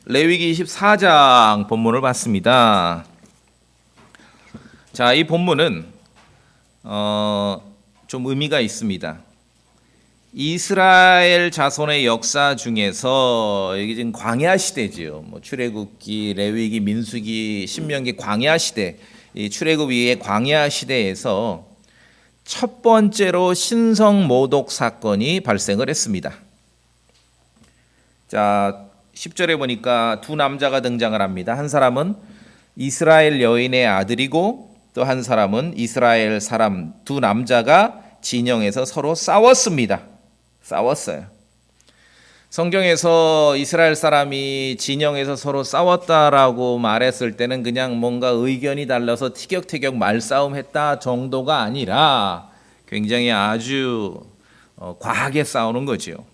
레위기 24장 본문을 봤습니다. 자, 이 본문은 좀 의미가 있습니다. 이스라엘 자손의 역사 중에서 이게 지금 광야 시대지요. 출애굽기, 레위기, 민수기, 신명기 광야 시대, 이 출애굽 이후의 광야 시대에서 첫 번째로 신성 모독 사건이 발생을 했습니다. 자, 10절에 보니까 두 남자가 등장을 합니다. 한 사람은 이스라엘 여인의 아들이고 또 한 사람은 이스라엘 사람, 두 남자가 진영에서 서로 싸웠습니다. 싸웠어요. 성경에서 이스라엘 사람이 진영에서 서로 싸웠다라고 말했을 때는 그냥 뭔가 의견이 달라서 티격태격 말싸움 했다 정도가 아니라 굉장히 아주 과하게 싸우는 거죠.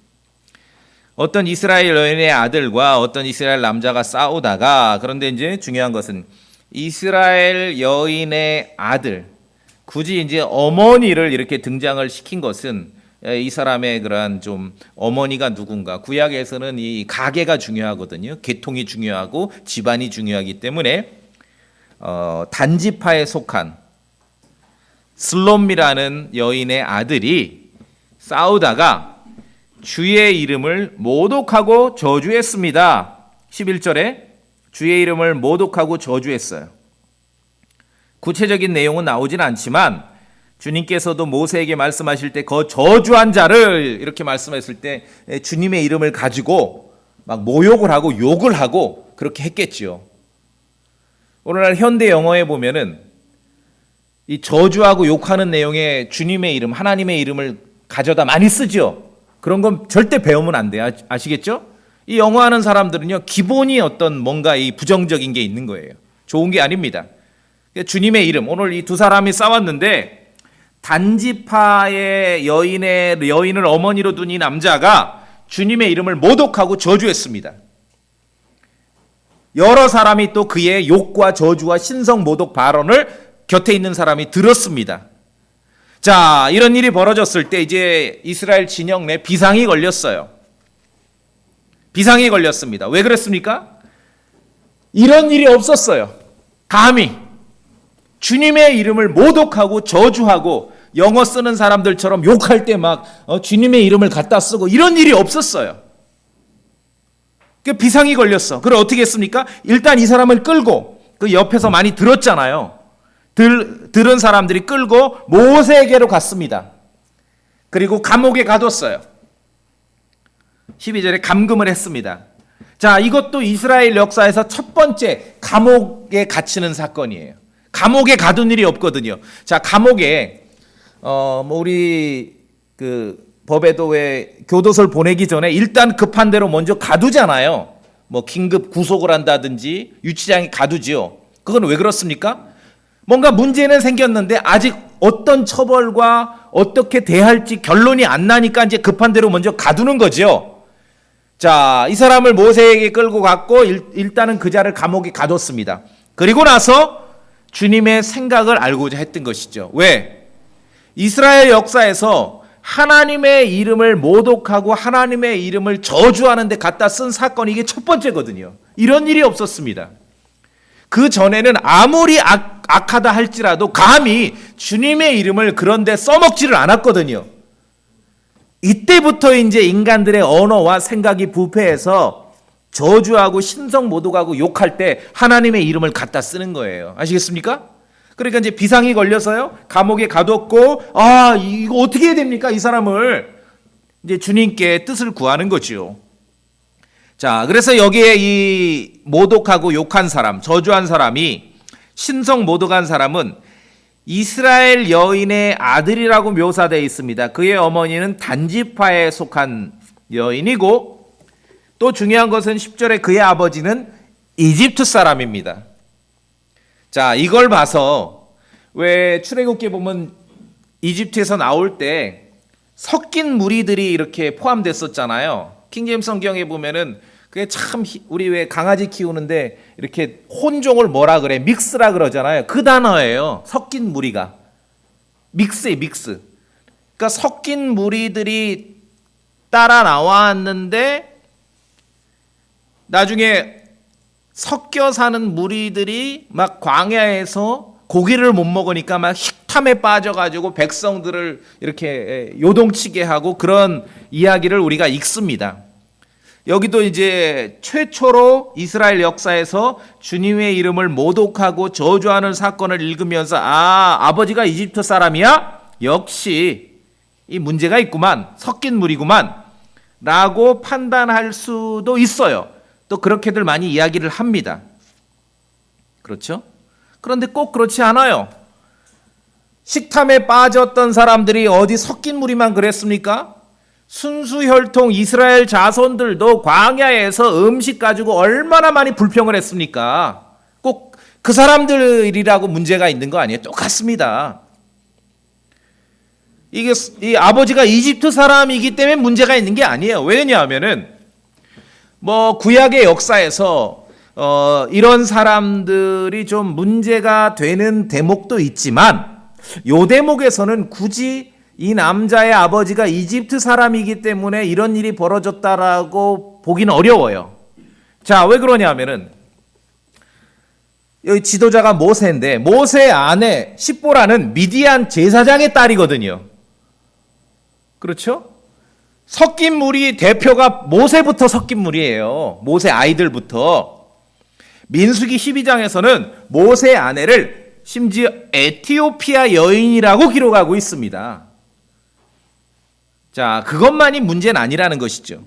어떤 이스라엘 여인의 아들과 어떤 이스라엘 남자가 싸우다가, 그런데 이제 중요한 것은 이스라엘 여인의 아들, 굳이 이제 어머니를 이렇게 등장을 시킨 것은 이 사람의 그러한 좀 어머니가 누군가, 구약에서는 이 가계가 중요하거든요. 계통이 중요하고 집안이 중요하기 때문에 단지파에 속한 슬롬이라는 여인의 아들이 싸우다가 주의 이름을 모독하고 저주했습니다. 11절에 주의 이름을 모독하고 저주했어요. 구체적인 내용은 나오진 않지만 주님께서도 모세에게 말씀하실 때 그 저주한 자를 이렇게 말씀했을 때 주님의 이름을 가지고 막 모욕을 하고 욕을 하고 그렇게 했겠지요. 오늘날 현대 영어에 보면은 이 저주하고 욕하는 내용에 주님의 이름, 하나님의 이름을 가져다 많이 쓰죠. 그런 건 절대 배우면 안 돼요. 아시겠죠? 이 영어하는 사람들은요, 기본이 어떤 뭔가 이 부정적인 게 있는 거예요. 좋은 게 아닙니다. 주님의 이름, 오늘 이 두 사람이 싸웠는데 단지파의 여인을 어머니로 둔 이 남자가 주님의 이름을 모독하고 저주했습니다. 여러 사람이 또 그의 욕과 저주와 신성 모독 발언을 곁에 있는 사람이 들었습니다. 자, 이런 일이 벌어졌을 때 이제 이스라엘 진영 내 비상이 걸렸어요. 비상이 걸렸습니다. 왜 그랬습니까? 이런 일이 없었어요. 감히 주님의 이름을 모독하고 저주하고 영어 쓰는 사람들처럼 욕할 때 막 주님의 이름을 갖다 쓰고 이런 일이 없었어요. 그 비상이 걸렸어. 그걸 어떻게 했습니까? 일단 이 사람을 끌고, 그 옆에서 많이 들었잖아요. 들은 사람들이 끌고 모세에게로 갔습니다. 그리고 감옥에 가뒀어요. 12절에 감금을 했습니다. 자, 이것도 이스라엘 역사에서 첫 번째 감옥에 갇히는 사건이에요. 감옥에 가둔 일이 없거든요. 자, 감옥에 우리 그 법에도 왜 교도소를 보내기 전에 일단 급한 대로 먼저 가두잖아요. 긴급 구속을 한다든지 유치장에 가두지요. 그건 왜 그렇습니까? 뭔가 문제는 생겼는데 아직 어떤 처벌과 어떻게 대할지 결론이 안 나니까 이제 급한 대로 먼저 가두는 거죠. 자, 이 사람을 모세에게 끌고 갔고 일단은 그 자를 감옥에 가뒀습니다. 그리고 나서 주님의 생각을 알고자 했던 것이죠. 왜? 이스라엘 역사에서 하나님의 이름을 모독하고 하나님의 이름을 저주하는 데 갖다 쓴 사건이 이게 첫 번째거든요. 이런 일이 없었습니다. 그 전에는 아무리 악하다 할지라도 감히 주님의 이름을 그런데 써먹지를 않았거든요. 이때부터 이제 인간들의 언어와 생각이 부패해서 저주하고 신성 모독하고 욕할 때 하나님의 이름을 갖다 쓰는 거예요. 아시겠습니까? 그러니까 이제 비상이 걸려서요, 감옥에 가뒀고, 이거 어떻게 해야 됩니까? 이 사람을 이제 주님께 뜻을 구하는 거죠. 자, 그래서 여기에 이 모독하고 욕한 사람, 저주한 사람이, 신성 모독한 사람은 이스라엘 여인의 아들이라고 묘사되어 있습니다. 그의 어머니는 단지파에 속한 여인이고, 또 중요한 것은 10절에 그의 아버지는 이집트 사람입니다. 자, 이걸 봐서 왜 출애굽기에 보면 이집트에서 나올 때 섞인 무리들이 이렇게 포함됐었잖아요. 킹제임스 성경에 보면은 그게 참, 우리 왜 강아지 키우는데 이렇게 혼종을 뭐라 그래? 믹스라 그러잖아요. 그 단어예요. 섞인 무리가. 믹스에 믹스. 그러니까 섞인 무리들이 따라 나왔는데 나중에 섞여 사는 무리들이 막 광야에서 고기를 못 먹으니까 막 식탐에 빠져가지고 백성들을 이렇게 요동치게 하고 그런 이야기를 우리가 읽습니다. 여기도 이제 최초로 이스라엘 역사에서 주님의 이름을 모독하고 저주하는 사건을 읽으면서 아버지가 이집트 사람이야? 역시 이 문제가 있구만. 섞인 무리구만. 라고 판단할 수도 있어요. 또 그렇게들 많이 이야기를 합니다. 그렇죠? 그런데 꼭 그렇지 않아요. 식탐에 빠졌던 사람들이 어디 섞인 무리만 그랬습니까? 순수혈통 이스라엘 자손들도 광야에서 음식 가지고 얼마나 많이 불평을 했습니까? 꼭 그 사람들이라고 문제가 있는 거 아니에요? 똑같습니다. 이 아버지가 이집트 사람이기 때문에 문제가 있는 게 아니에요. 왜냐하면은 구약의 역사에서 이런 사람들이 좀 문제가 되는 대목도 있지만 이 대목에서는 굳이 이 남자의 아버지가 이집트 사람이기 때문에 이런 일이 벌어졌다라고 보기는 어려워요. 자, 왜 그러냐면은 여기 지도자가 모세인데 모세 아내 십보라는 미디안 제사장의 딸이거든요. 그렇죠? 섞인 무리 대표가 모세부터 섞인 무리예요. 모세 아이들부터. 민수기 12장에서는 모세 아내를 심지어 에티오피아 여인이라고 기록하고 있습니다. 자, 그것만이 문제는 아니라는 것이죠.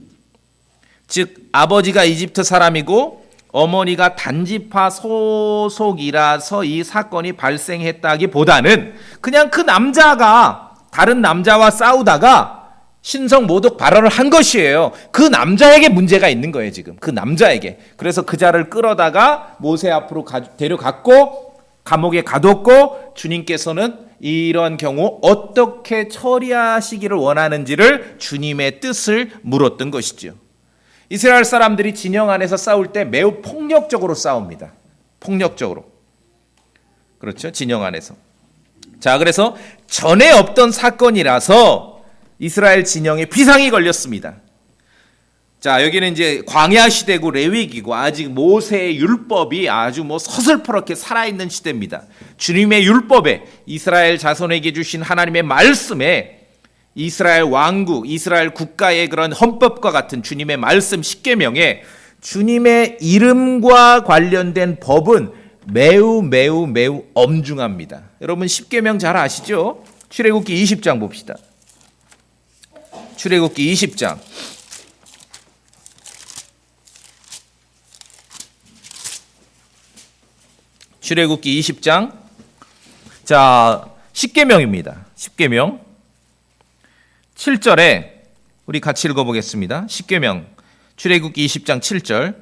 즉 아버지가 이집트 사람이고 어머니가 단지파 소속이라서 이 사건이 발생했다기보다는 그냥 그 남자가 다른 남자와 싸우다가 신성 모독 발언을 한 것이에요. 그 남자에게 문제가 있는 거예요, 지금. 그 남자에게. 그래서 그 자를 끌어다가 모세 앞으로 데려갔고 감옥에 가뒀고 주님께서는 이런 경우 어떻게 처리하시기를 원하는지를 주님의 뜻을 물었던 것이죠. 이스라엘 사람들이 진영 안에서 싸울 때 매우 폭력적으로 싸웁니다. 폭력적으로. 그렇죠? 진영 안에서. 자, 그래서 전에 없던 사건이라서 이스라엘 진영에 비상이 걸렸습니다. 자, 여기는 이제 광야 시대고 레위기고 아직 모세의 율법이 아주 서슬퍼렇게 살아있는 시대입니다. 주님의 율법에 이스라엘 자손에게 주신 하나님의 말씀에 이스라엘 왕국, 이스라엘 국가의 그런 헌법과 같은 주님의 말씀 십계명에 주님의 이름과 관련된 법은 매우 엄중합니다. 여러분 십계명 잘 아시죠? 출애굽기 20장 봅시다. 출애굽기 20장. 출애굽기 20장. 자, 십계명입니다. 십계명. 7절에 우리 같이 읽어보겠습니다. 십계명 출애굽기 20장 7절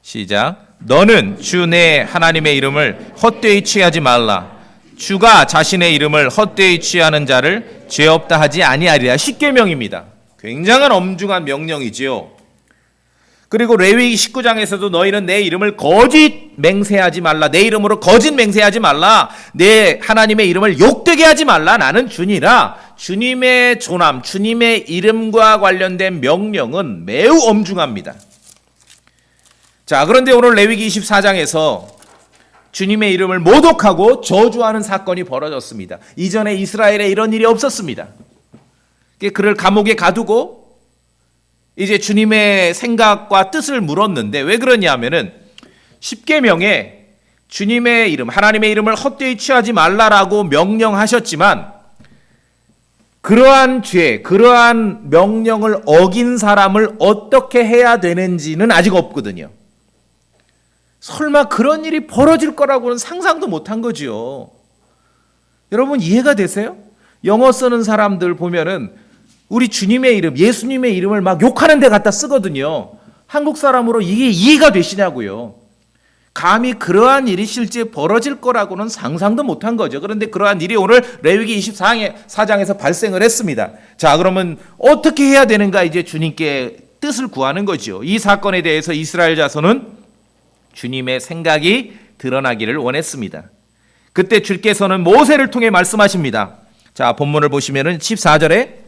시작. 너는 주 내 하나님의 이름을 헛되이 취하지 말라. 주가 자신의 이름을 헛되이 취하는 자를 죄 없다 하지 아니하리라. 십계명입니다. 굉장한 엄중한 명령이지요. 그리고 레위기 19장에서도 너희는 내 이름을 거짓 맹세하지 말라. 내 이름으로 거짓 맹세하지 말라. 내 하나님의 이름을 욕되게 하지 말라. 나는 주니라. 주님의 존함, 주님의 이름과 관련된 명령은 매우 엄중합니다. 자, 그런데 오늘 레위기 24장에서 주님의 이름을 모독하고 저주하는 사건이 벌어졌습니다. 이전에 이스라엘에 이런 일이 없었습니다. 그를 감옥에 가두고 이제 주님의 생각과 뜻을 물었는데 왜 그러냐면은 십계명에 주님의 이름, 하나님의 이름을 헛되이 취하지 말라라고 명령하셨지만 그러한 죄, 그러한 명령을 어긴 사람을 어떻게 해야 되는지는 아직 없거든요. 설마 그런 일이 벌어질 거라고는 상상도 못한 거지요. 여러분 이해가 되세요? 영어 쓰는 사람들 보면은 우리 주님의 이름, 예수님의 이름을 막 욕하는 데 갖다 쓰거든요. 한국 사람으로 이게 이해가 되시냐고요. 감히 그러한 일이 실제 벌어질 거라고는 상상도 못한 거죠. 그런데 그러한 일이 오늘 레위기 24장에서 발생을 했습니다. 자, 그러면 어떻게 해야 되는가 이제 주님께 뜻을 구하는 거죠. 이 사건에 대해서 이스라엘 자손은 주님의 생각이 드러나기를 원했습니다. 그때 주께서는 모세를 통해 말씀하십니다. 자, 본문을 보시면은 14절에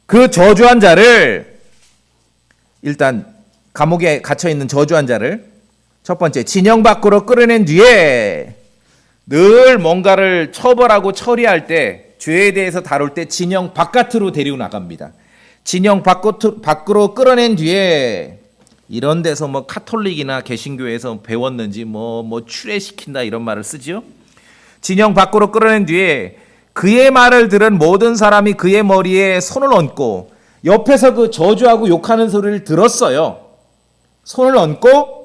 그 저주한 자를 일단 감옥에 갇혀 있는 저주한 자를 첫 번째, 진영 밖으로 끌어낸 뒤에 늘 뭔가를 처벌하고 처리할 때, 죄에 대해서 다룰 때 진영 바깥으로 데리고 나갑니다. 진영 밖으로 끌어낸 뒤에 이런 데서 뭐 카톨릭이나 개신교에서 배웠는지 뭐 추례시킨다 이런 말을 쓰지요. 진영 밖으로 끌어낸 뒤에 그의 말을 들은 모든 사람이 그의 머리에 손을 얹고, 옆에서 그 저주하고 욕하는 소리를 들었어요. 손을 얹고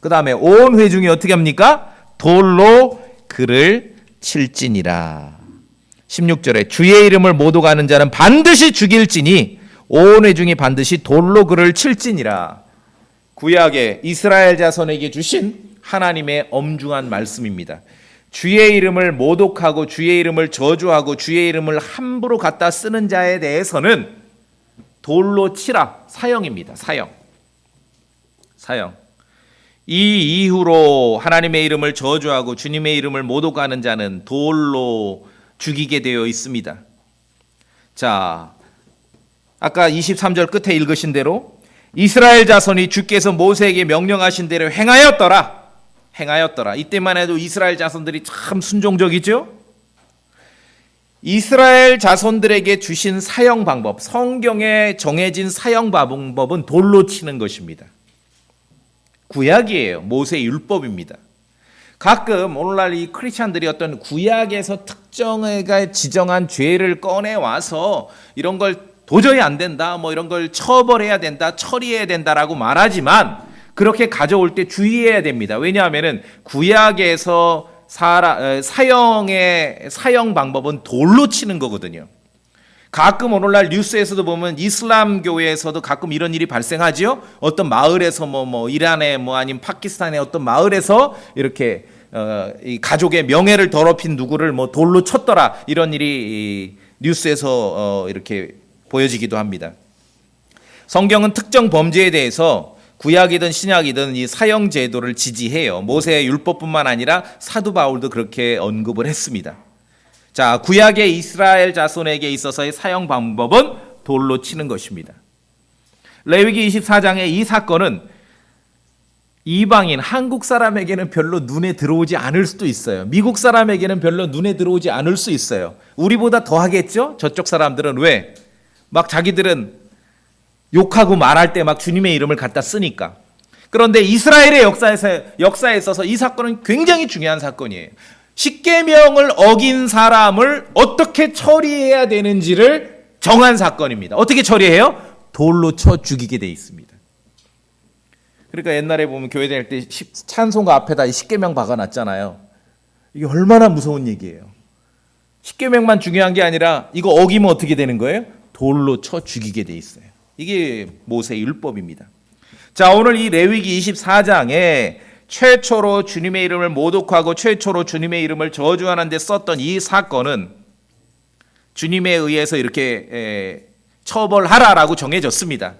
그 다음에 온 회중이 어떻게 합니까? 돌로 그를 칠지니라. 16절에 주의 이름을 모독 하는 자는 반드시 죽일지니 온 회중이 반드시 돌로 그를 칠지니라. 구약의 이스라엘 자손에게 주신 하나님의 엄중한 말씀입니다. 주의 이름을 모독하고 주의 이름을 저주하고 주의 이름을 함부로 갖다 쓰는 자에 대해서는 돌로 치라. 사형입니다. 사형. 이 이후로 하나님의 이름을 저주하고 주님의 이름을 모독하는 자는 돌로 죽이게 되어 있습니다. 자, 아까 23절 끝에 읽으신 대로 이스라엘 자손이 주께서 모세에게 명령하신 대로 행하였더라. 이때만 해도 이스라엘 자손들이 참 순종적이죠. 이스라엘 자손들에게 주신 사형 방법, 성경에 정해진 사형 방법은 돌로 치는 것입니다. 구약이에요. 모세의 율법입니다. 가끔 오늘날 이 크리스찬들이 어떤 구약에서 특정해가 지정한 죄를 꺼내 와서 이런 걸 도저히 안 된다, 뭐 이런 걸 처벌해야 된다, 처리해야 된다라고 말하지만 그렇게 가져올 때 주의해야 됩니다. 왜냐하면은 구약에서 사형의 사형 방법은 돌로 치는 거거든요. 가끔 오늘날 뉴스에서도 보면 이슬람 교회에서도 가끔 이런 일이 발생하지요. 어떤 마을에서 뭐 이란에 아니면 파키스탄의 어떤 마을에서 이렇게 이 가족의 명예를 더럽힌 누구를 뭐 돌로 쳤더라, 이런 일이 뉴스에서 이렇게 보여지기도 합니다. 성경은 특정 범죄에 대해서 구약이든 신약이든 이 사형 제도를 지지해요. 모세의 율법뿐만 아니라 사도 바울도 그렇게 언급을 했습니다. 자, 구약의 이스라엘 자손에게 있어서의 사형 방법은 돌로 치는 것입니다. 레위기 24장의 이 사건은 이방인, 한국 사람에게는 별로 눈에 들어오지 않을 수도 있어요. 미국 사람에게는 별로 눈에 들어오지 않을 수 있어요. 우리보다 더 하겠죠? 저쪽 사람들은 왜? 막 자기들은 욕하고 말할 때 막 주님의 이름을 갖다 쓰니까. 그런데 이스라엘의 역사에 있어서 이 사건은 굉장히 중요한 사건이에요. 십계명을 어긴 사람을 어떻게 처리해야 되는지를 정한 사건입니다. 어떻게 처리해요? 돌로 쳐 죽이게 돼 있습니다. 그러니까 옛날에 보면 교회 다닐 때 찬송가 앞에다 십계명 박아놨잖아요. 이게 얼마나 무서운 얘기예요. 십계명만 중요한 게 아니라 이거 어기면 어떻게 되는 거예요? 돌로 쳐 죽이게 돼 있어요. 이게 모세의 율법입니다. 자, 오늘 이 레위기 24장에 최초로 주님의 이름을 모독하고 최초로 주님의 이름을 저주하는 데 썼던 이 사건은 주님에 의해서 이렇게 처벌하라라고 정해졌습니다.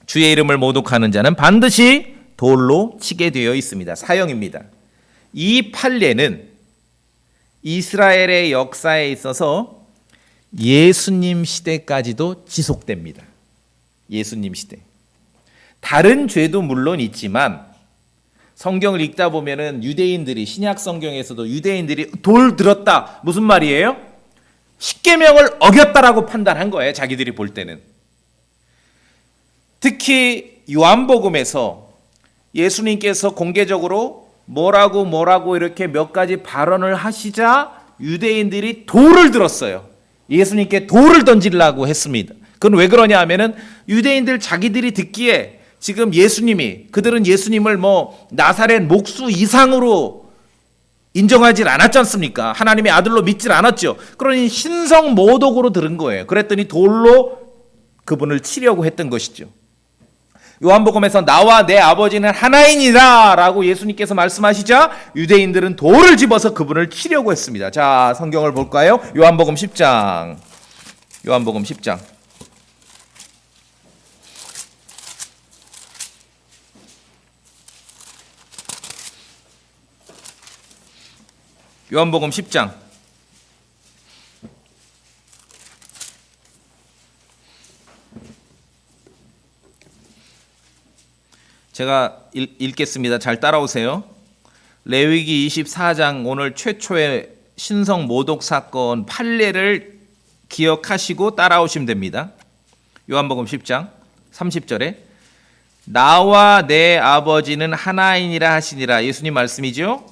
주의 이름을 모독하는 자는 반드시 돌로 치게 되어 있습니다. 사형입니다. 이 판례는 이스라엘의 역사에 있어서 예수님 시대까지도 지속됩니다. 예수님 시대. 다른 죄도 물론 있지만 성경을 읽다 보면은 유대인들이, 신약 성경에서도 유대인들이 돌 들었다, 무슨 말이에요? 십계명을 어겼다라고 판단한 거예요. 자기들이 볼 때는. 특히 요한복음에서 예수님께서 공개적으로 뭐라고 이렇게 몇 가지 발언을 하시자 유대인들이 돌을 들었어요. 예수님께 돌을 던지려고 했습니다. 그건 왜 그러냐 하면은 유대인들 자기들이 듣기에 지금 그들은 예수님을 뭐 나사렛 목수 이상으로 인정하지 않았지 않습니까? 하나님의 아들로 믿질 않았죠. 그러니 신성 모독으로 들은 거예요. 그랬더니 돌로 그분을 치려고 했던 것이죠. 요한복음에서 나와 내 아버지는 하나이니라 라고 예수님께서 말씀하시자 유대인들은 돌을 집어서 그분을 치려고 했습니다. 자, 성경을 볼까요? 요한복음 10장. 요한복음 10장. 요한복음 10장. 제가 읽겠습니다. 잘 따라오세요. 레위기 24장 오늘 최초의 신성 모독 사건 판례를 기억하시고 따라오시면 됩니다. 요한복음 10장 30절에 나와 내 아버지는 하나이니라 하시니라. 예수님 말씀이죠.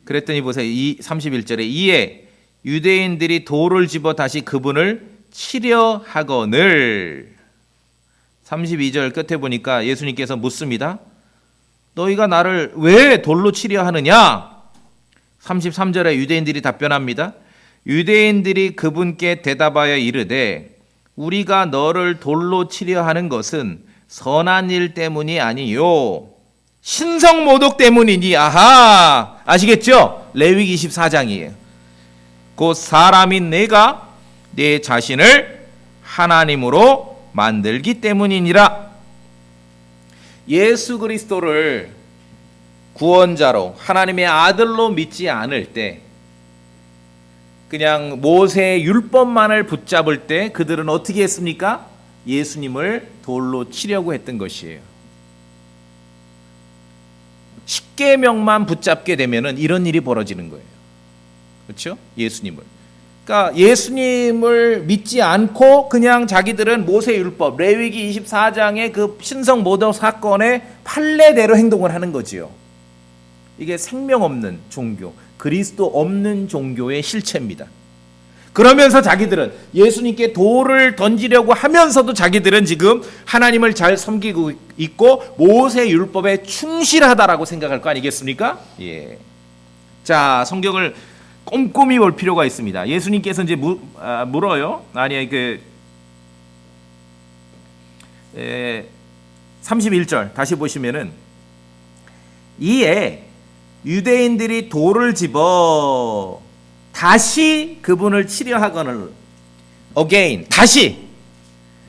그랬더니 보세요. 31절에 이에 유대인들이 돌을 집어 다시 그분을 치려 하거늘. 32절 끝에 보니까 예수님께서 묻습니다. 너희가 나를 왜 돌로 치려 하느냐? 33절에 유대인들이 답변합니다. 유대인들이 그분께 대답하여 이르되 우리가 너를 돌로 치려 하는 것은 선한 일 때문이 아니요 신성 모독 때문이니. 아하, 아시겠죠? 레위기 24장이에요. 곧 사람인 내가 내 자신을 하나님으로 만들기 때문이니라. 예수 그리스도를 구원자로 하나님의 아들로 믿지 않을 때, 그냥 모세의 율법만을 붙잡을 때 그들은 어떻게 했습니까? 예수님을 돌로 치려고 했던 것이에요. 십계명만 붙잡게 되면은 이런 일이 벌어지는 거예요. 그렇죠? 예수님을. 그러니까 예수님을 믿지 않고 그냥 자기들은 모세율법 레위기 24장의 그 신성 모독 사건의 판례대로 행동을 하는 거지요. 이게 생명 없는 종교, 그리스도 없는 종교의 실체입니다. 그러면서 자기들은 예수님께 돌을 던지려고 하면서도 자기들은 지금 하나님을 잘 섬기고 있고 모세율법에 충실하다라고 생각할 거 아니겠습니까? 예. 자, 성경을 꼼꼼히 볼 필요가 있습니다. 예수님께서 이제 물어요. 아니 31절 다시 보시면은 이에 유대인들이 돌을 집어 다시 그분을 치려 하거늘. again, 다시.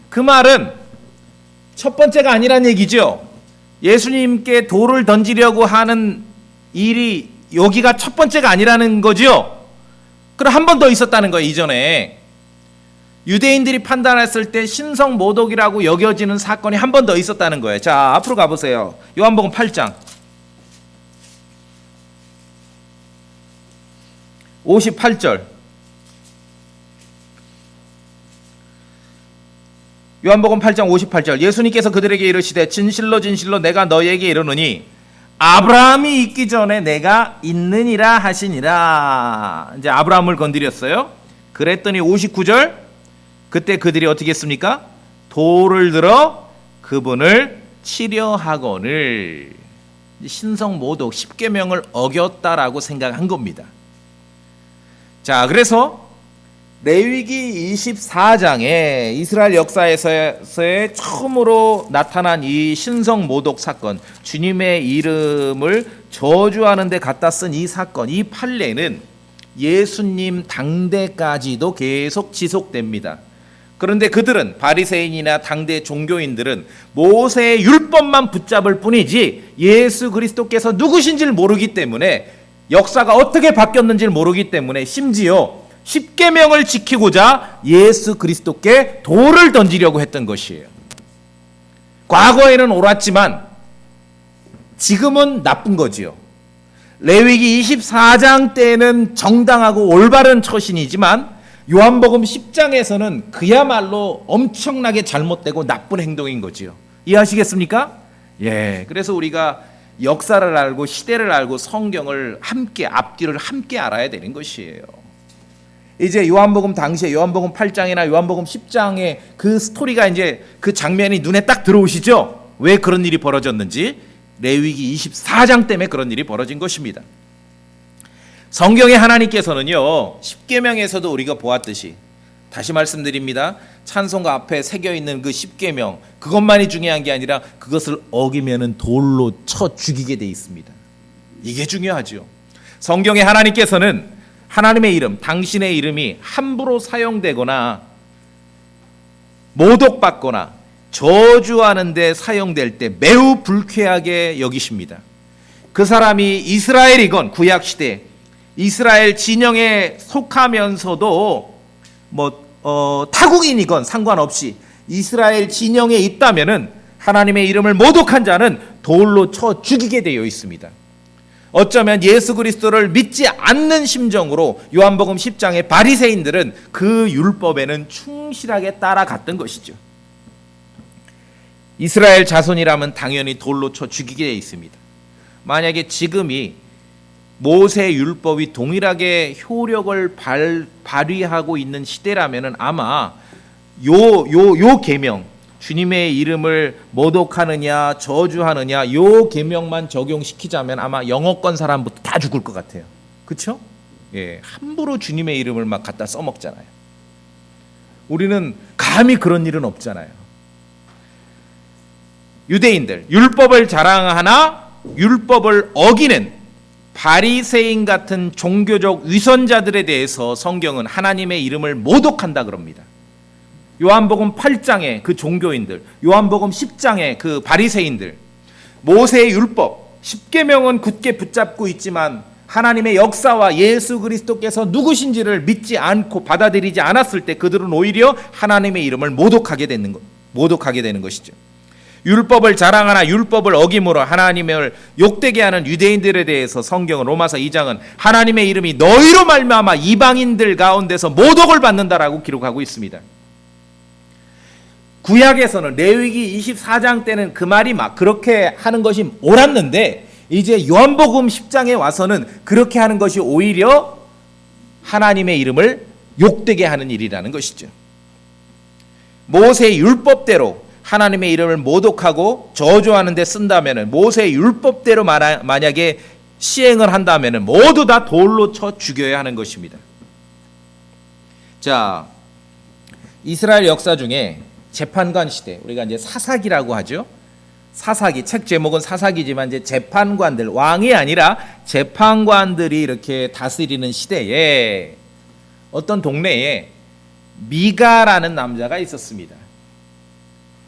그 말은 첫 번째가 아니란 얘기죠. 예수님께 돌을 던지려고 하는 일이 여기가 첫 번째가 아니라는 거죠. 그럼 한 번 더 있었다는 거예요. 이전에 유대인들이 판단했을 때 신성 모독이라고 여겨지는 사건이 한 번 더 있었다는 거예요. 자, 앞으로 가보세요. 요한복음 8장 58절. 요한복음 8장 58절. 예수님께서 그들에게 이르시되 진실로 진실로 내가 너희에게 이르노니 아브라함이 있기 전에 내가 있느니라 하시니라. 이제 아브라함을 건드렸어요. 그랬더니 59절. 그때 그들이 어떻게 했습니까? 돌을 들어 그분을 치려 하거늘. 신성 모독 십계명을 어겼다라고 생각한 겁니다. 자, 그래서 레위기 24장에 이스라엘 역사에서의 처음으로 나타난 이 신성 모독 사건, 주님의 이름을 저주하는 데 갖다 쓴 이 사건, 이 판례는 예수님 당대까지도 계속 지속됩니다. 그런데 그들은, 바리새인이나 당대 종교인들은 모세의 율법만 붙잡을 뿐이지 예수 그리스도께서 누구신지를 모르기 때문에, 역사가 어떻게 바뀌었는지를 모르기 때문에 심지어 십계명을 지키고자 예수 그리스도께 돌을 던지려고 했던 것이에요. 과거에는 옳았지만 지금은 나쁜 거지요. 레위기 24장 때는 정당하고 올바른 처신이지만 요한복음 10장에서는 그야말로 엄청나게 잘못되고 나쁜 행동인 거지요. 이해하시겠습니까? 예. 그래서 우리가 역사를 알고 시대를 알고 성경을 함께, 앞뒤를 함께 알아야 되는 것이에요. 이제 요한복음 당시에 요한복음 8장이나 요한복음 10장의 그 스토리가, 이제 그 장면이 눈에 딱 들어오시죠? 왜 그런 일이 벌어졌는지. 레위기 24장 때문에 그런 일이 벌어진 것입니다. 성경의 하나님께서는요, 십계명에서도 우리가 보았듯이, 다시 말씀드립니다. 찬송가 앞에 새겨 있는 그 십계명, 그것만이 중요한 게 아니라 그것을 어기면은 돌로 쳐 죽이게 돼 있습니다. 이게 중요하죠. 성경의 하나님께서는 하나님의 이름, 당신의 이름이 함부로 사용되거나 모독받거나 저주하는 데 사용될 때 매우 불쾌하게 여기십니다. 그 사람이 이스라엘이건 구약 시대 이스라엘 진영에 속하면서도 타국인이건 상관없이 이스라엘 진영에 있다면은 하나님의 이름을 모독한 자는 돌로 쳐 죽이게 되어 있습니다. 어쩌면 예수 그리스도를 믿지 않는 심정으로 요한복음 10장의 바리새인들은 그 율법에는 충실하게 따라갔던 것이죠. 이스라엘 자손이라면 당연히 돌로 쳐 죽이게 되어 있습니다. 만약에 지금이 모세 율법이 동일하게 효력을 발휘하고 있는 시대라면 아마 요 계명, 주님의 이름을 모독하느냐 저주하느냐 요 계명만 적용시키자면 아마 영어권 사람부터 다 죽을 것 같아요. 그렇죠? 예, 함부로 주님의 이름을 막 갖다 써먹잖아요. 우리는 감히 그런 일은 없잖아요. 유대인들 율법을 자랑하나 율법을 어기는 바리새인 같은 종교적 위선자들에 대해서 성경은 하나님의 이름을 모독한다 그럽니다. 요한복음 8장의 그 종교인들, 요한복음 10장의 그 바리새인들, 모세의 율법 10계명은 굳게 붙잡고 있지만 하나님의 역사와 예수 그리스도께서 누구신지를 믿지 않고 받아들이지 않았을 때 그들은 오히려 하나님의 이름을 모독하게 되는 것이죠. 율법을 자랑하나 율법을 어김으로 하나님을 욕되게 하는 유대인들에 대해서 성경은 로마서 2장은 하나님의 이름이 너희로 말미암아 이방인들 가운데서 모독을 받는다라고 기록하고 있습니다. 구약에서는 레위기 24장 때는 그 말이 막 그렇게 하는 것이 옳았는데 이제 요한복음 10장에 와서는 그렇게 하는 것이 오히려 하나님의 이름을 욕되게 하는 일이라는 것이죠. 모세의 율법대로 하나님의 이름을 모독하고 저주하는 데 쓴다면 모세의 율법대로 만약에 시행을 한다면 모두 다 돌로 쳐 죽여야 하는 것입니다. 자, 이스라엘 역사 중에 재판관 시대, 우리가 이제 사사기라고 하죠. 사사기, 책 제목은 사사기지만 이제 재판관들, 왕이 아니라 재판관들이 이렇게 다스리는 시대에 어떤 동네에 미가라는 남자가 있었습니다.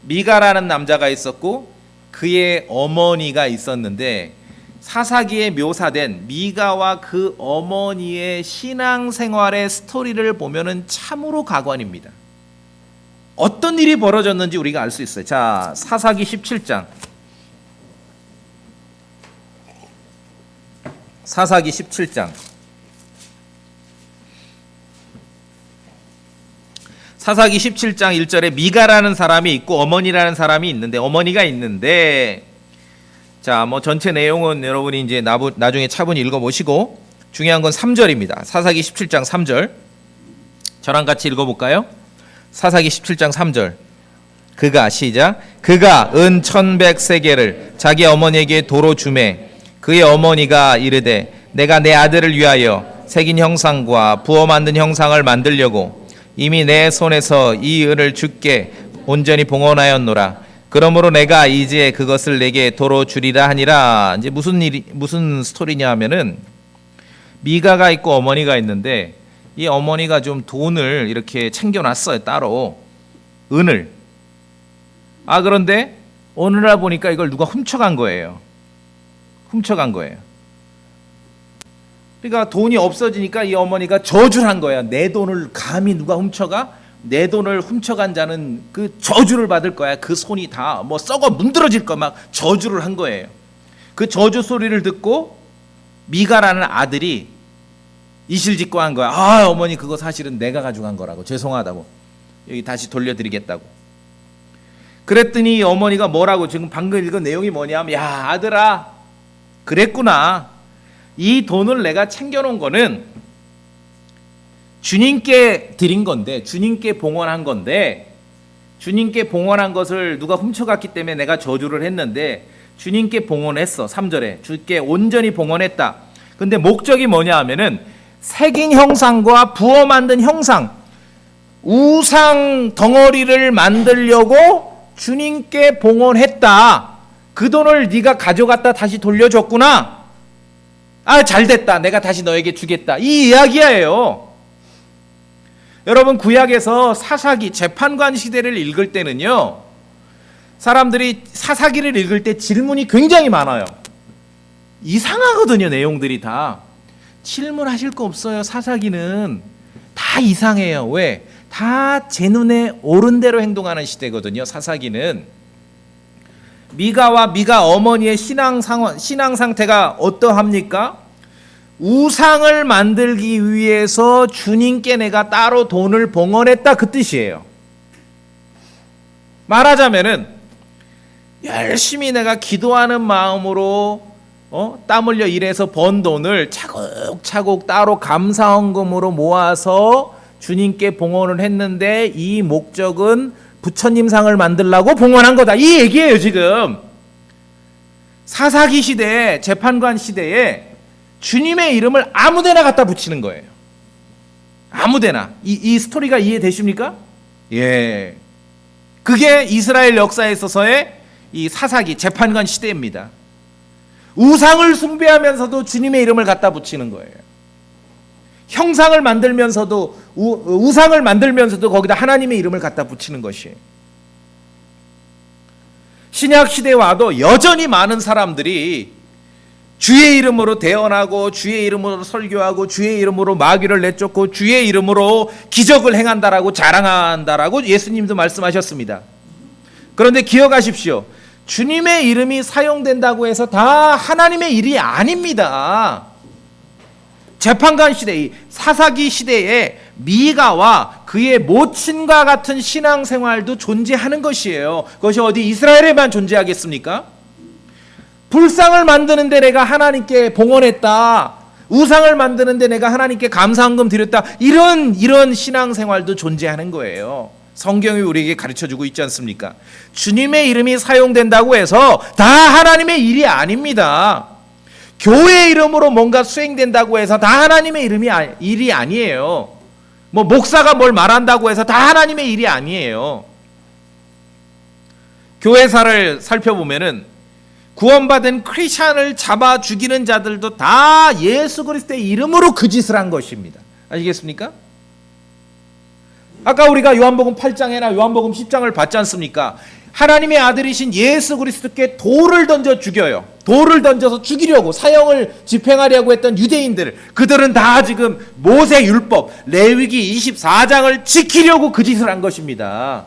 미가라는 남자가 있었고 그의 어머니가 있었는데 사사기에 묘사된 미가와 그 어머니의 신앙생활의 스토리를 보면은 참으로 가관입니다. 어떤 일이 벌어졌는지 우리가 알 수 있어요. 자, 사사기 17장. 사사기 17장. 사사기 17장 1절에 미가라는 사람이 있고 어머니라는 사람이 있는데 어머니가 있는데 자, 뭐 전체 내용은 여러분이 이제 나중에 차분히 읽어 보시고 중요한 건 3절입니다. 사사기 17장 3절. 저랑 같이 읽어 볼까요? 사사기 17장 3절. 그가 시작. 그가 은 1100세겔을 자기 어머니에게 도로 주매 그의 어머니가 이르되 내가 내 아들을 위하여 새긴 형상과 부어 만든 형상을 만들려고 이미 내 손에서 이 은을 주께 온전히 봉헌하였노라. 그러므로 내가 이제 그것을 내게 도로 주리라 하니라. 이제 무슨 스토리냐 하면은 미가가 있고 어머니가 있는데 이 어머니가 좀 돈을 이렇게 챙겨놨어요. 따로 은을. 그런데 어느 날 보니까 이걸 누가 훔쳐간 거예요. 그러니까 돈이 없어지니까 이 어머니가 저주를 한 거야. 내 돈을 감히 누가 훔쳐가? 내 돈을 훔쳐간 자는 그 저주를 받을 거야. 그 손이 다 뭐 썩어 문드러질 거 막 저주를 한 거예요. 그 저주 소리를 듣고 미가라는 아들이 이실직고 한 거야. 어머니 그거 사실은 내가 가져간 거라고. 죄송하다고. 여기 다시 돌려드리겠다고. 그랬더니 어머니가 뭐라고 지금 방금 읽은 내용이 뭐냐면 야 아들아 그랬구나. 이 돈을 내가 챙겨놓은 거는 주님께 드린 건데 주님께 봉헌한 건데 주님께 봉헌한 것을 누가 훔쳐갔기 때문에 내가 저주를 했는데 주님께 봉헌했어. 3절에 주께 온전히 봉헌했다. 근데 목적이 뭐냐 하면은 새긴 형상과 부어 만든 형상 우상 덩어리를 만들려고 주님께 봉헌했다. 그 돈을 네가 가져갔다 다시 돌려줬구나. 잘됐다. 내가 다시 너에게 주겠다. 이 이야기예요. 여러분 구약에서 사사기 재판관 시대를 읽을 때는요. 사람들이 사사기를 읽을 때 질문이 굉장히 많아요. 이상하거든요. 내용들이 다. 질문하실 거 없어요. 사사기는 다 이상해요. 왜? 다 제 눈에 옳은 대로 행동하는 시대거든요. 사사기는. 미가와 미가 어머니의 신앙 상태가 어떠합니까? 우상을 만들기 위해서 주님께 내가 따로 돈을 봉헌했다, 그 뜻이에요. 말하자면은 열심히 내가 기도하는 마음으로 땀 흘려 일해서 번 돈을 차곡차곡 따로 감사헌금으로 모아서 주님께 봉헌을 했는데, 이 목적은 부처님 상을 만들려고 봉헌한 거다, 이 얘기예요. 지금 사사기 시대에, 재판관 시대에 주님의 이름을 아무데나 갖다 붙이는 거예요. 아무데나. 이 스토리가 이해되십니까? 예. 그게 이스라엘 역사에 있어서의 이 사사기, 재판관 시대입니다. 우상을 숭배하면서도 주님의 이름을 갖다 붙이는 거예요. 형상을 만들면서도, 우상을 만들면서도 거기다 하나님의 이름을 갖다 붙이는 것이에요. 신약 시대에 와도 여전히 많은 사람들이 주의 이름으로 대언하고, 주의 이름으로 설교하고, 주의 이름으로 마귀를 내쫓고, 주의 이름으로 기적을 행한다라고 자랑한다라고 예수님도 말씀하셨습니다. 그런데 기억하십시오. 주님의 이름이 사용된다고 해서 다 하나님의 일이 아닙니다. 재판관 시대, 사사기 시대에 미가와 그의 모친과 같은 신앙생활도 존재하는 것이에요. 그것이 어디 이스라엘에만 존재하겠습니까? 불상을 만드는데 내가 하나님께 봉헌했다, 우상을 만드는데 내가 하나님께 감사헌금 드렸다, 이런 신앙생활도 존재하는 거예요. 성경이 우리에게 가르쳐주고 있지 않습니까? 주님의 이름이 사용된다고 해서 다 하나님의 일이 아닙니다. 교회 이름으로 뭔가 수행된다고 해서 다 하나님의 일이 아니에요. 뭐 목사가 뭘 말한다고 해서 다 하나님의 일이 아니에요. 교회사를 살펴보면은 구원받은 크리스찬을 잡아 죽이는 자들도 다 예수 그리스도의 이름으로 그 짓을 한 것입니다. 아시겠습니까? 아까 우리가 요한복음 8장이나 요한복음 10장을 봤지 않습니까? 하나님의 아들이신 예수 그리스도께 돌을 던져 죽여요. 돌을 던져서 죽이려고, 사형을 집행하려고 했던 유대인들, 그들은 다 지금 모세 율법, 레위기 24장을 지키려고 그 짓을 한 것입니다.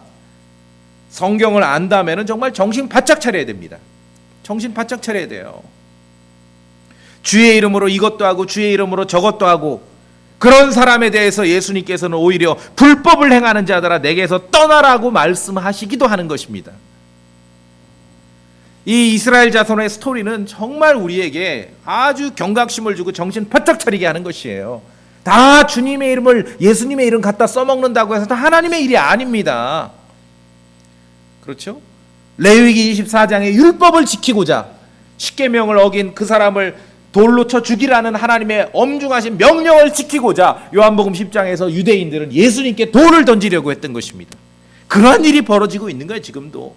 성경을 안다면 정말 정신 바짝 차려야 됩니다. 정신 바짝 차려야 돼요. 주의 이름으로 이것도 하고 주의 이름으로 저것도 하고, 그런 사람에 대해서 예수님께서는 오히려 불법을 행하는 자들아 내게서 떠나라고 말씀하시기도 하는 것입니다. 이 이스라엘 자손의 스토리는 정말 우리에게 아주 경각심을 주고 정신 바짝 차리게 하는 것이에요. 다 주님의 이름을, 예수님의 이름 갖다 써먹는다고 해서 다 하나님의 일이 아닙니다. 그렇죠? 레위기 24장의 율법을 지키고자 십계명을 어긴 그 사람을 돌로 쳐 죽이라는 하나님의 엄중하신 명령을 지키고자 요한복음 10장에서 유대인들은 예수님께 돌을 던지려고 했던 것입니다. 그러한 일이 벌어지고 있는 거예요. 지금도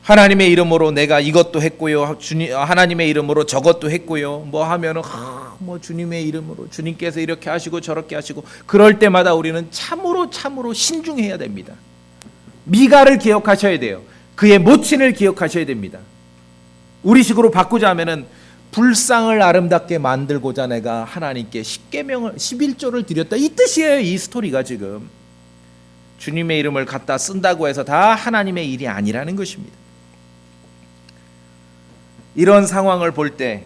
하나님의 이름으로 내가 이것도 했고요, 하나님의 이름으로 저것도 했고요, 뭐 하면은 뭐 주님의 이름으로 주님께서 이렇게 하시고 저렇게 하시고, 그럴 때마다 우리는 참으로 신중해야 됩니다. 미가를 기억하셔야 돼요. 그의 모친을 기억하셔야 됩니다. 우리식으로 바꾸자면은 불상을 아름답게 만들고자 내가 하나님께 10계명을 11조를 드렸다, 이 뜻이에요. 이 스토리가 지금 주님의 이름을 갖다 쓴다고 해서 다 하나님의 일이 아니라는 것입니다. 이런 상황을 볼 때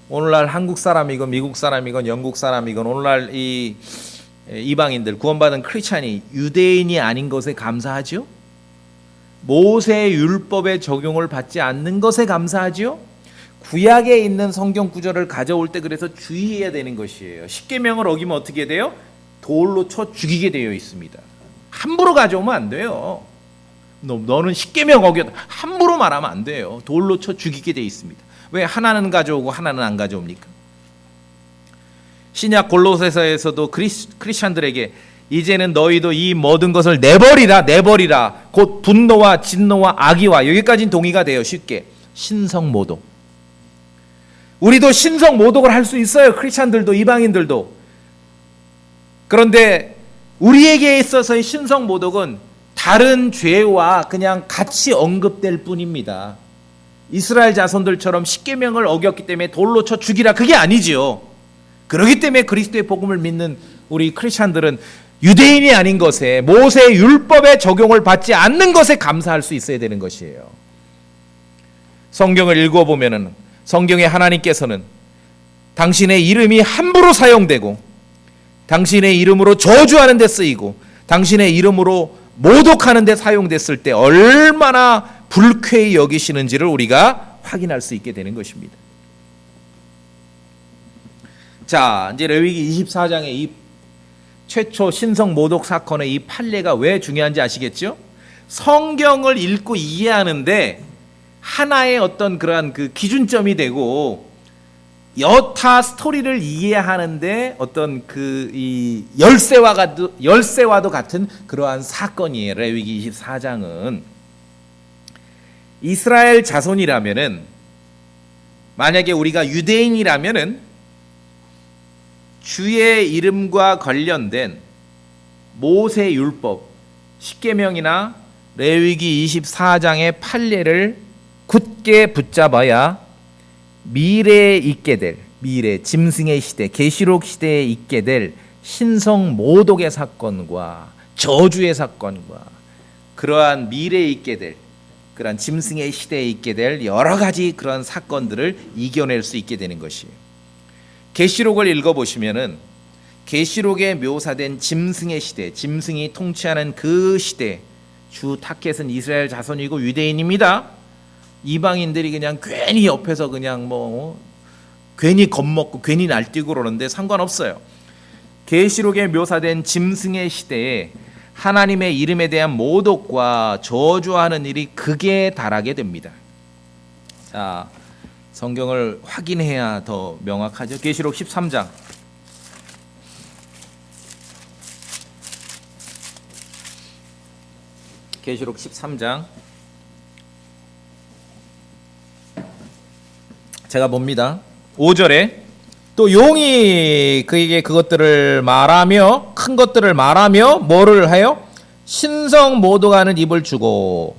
오늘날 한국 사람이건 미국 사람이건 영국 사람이건 오늘날 이 이방인들, 구원받은 크리스찬이 유대인이 아닌 것에 감사하죠? 모세 율법의 적용을 받지 않는 것에 감사하죠? 구약에 있는 성경 구절을 가져올 때 그래서 주의해야 되는 것이에요. 십계명을 어기면 어떻게 돼요? 돌로 쳐 죽이게 되어 있습니다. 함부로 가져오면 안 돼요. 너는 십계명 어겼다, 함부로 말하면 안 돼요. 돌로 쳐 죽이게 되어 있습니다. 왜 하나는 가져오고 하나는 안 가져옵니까? 신약 골로새서에서도 크리스찬들에게 이제는 너희도 이 모든 것을 내버리라. 곧 분노와 진노와 악의와, 여기까지는 동의가 돼요. 쉽게 신성모독. 우리도 신성모독을 할 수 있어요. 크리스찬들도 이방인들도. 그런데 우리에게 있어서의 신성모독은 다른 죄와 그냥 같이 언급될 뿐입니다. 이스라엘 자손들처럼 십계명을 어겼기 때문에 돌로 쳐 죽이라, 그게 아니지요. 그렇기 때문에 그리스도의 복음을 믿는 우리 크리스찬들은 유대인이 아닌 것에, 모세의 율법의 적용을 받지 않는 것에 감사할 수 있어야 되는 것이에요. 성경을 읽어보면은 성경에 하나님께서는 당신의 이름이 함부로 사용되고 당신의 이름으로 저주하는 데 쓰이고 당신의 이름으로 모독하는 데 사용됐을 때 얼마나 불쾌히 여기시는지를 우리가 확인할 수 있게 되는 것입니다. 자, 이제 레위기 24장의 이 최초 신성 모독 사건의 이 판례가 왜 중요한지 아시겠죠? 성경을 읽고 이해하는데 하나의 어떤 그러한 그 기준점이 되고 여타 스토리를 이해하는데 어떤 그 이 열쇠와도 같은 그러한 사건이에요. 레위기 24장은 이스라엘 자손이라면은, 만약에 우리가 유대인이라면은 주의 이름과 관련된 모세 율법, 십계명이나 레위기 24장의 판례를 굳게 붙잡아야 미래에 있게 될, 미래 짐승의 시대, 계시록 시대에 있게 될 신성 모독의 사건과 저주의 사건과 그러한 미래에 있게 될 그러한 짐승의 시대에 있게 될 여러 가지 그런 사건들을 이겨낼 수 있게 되는 것이에요. 계시록을 읽어보시면은 계시록에 묘사된 짐승의 시대, 짐승이 통치하는 그 시대, 주 타켓은 이스라엘 자손이고 유대인입니다. 이방인들이 그냥 괜히 옆에서 그냥 괜히 겁먹고 괜히 날뛰고 그러는데 상관없어요. 계시록에 묘사된 짐승의 시대에 하나님의 이름에 대한 모독과 저주하는 일이 극에 달하게 됩니다. 자, 성경을 확인해야 더 명확하죠. 계시록 13장. 계시록 13장. 제가 봅니다. 5절에 또 용이 그에게 그것들을 말하며, 큰 것들을 말하며 뭐를 해요? 신성 모독하는 입을 주고.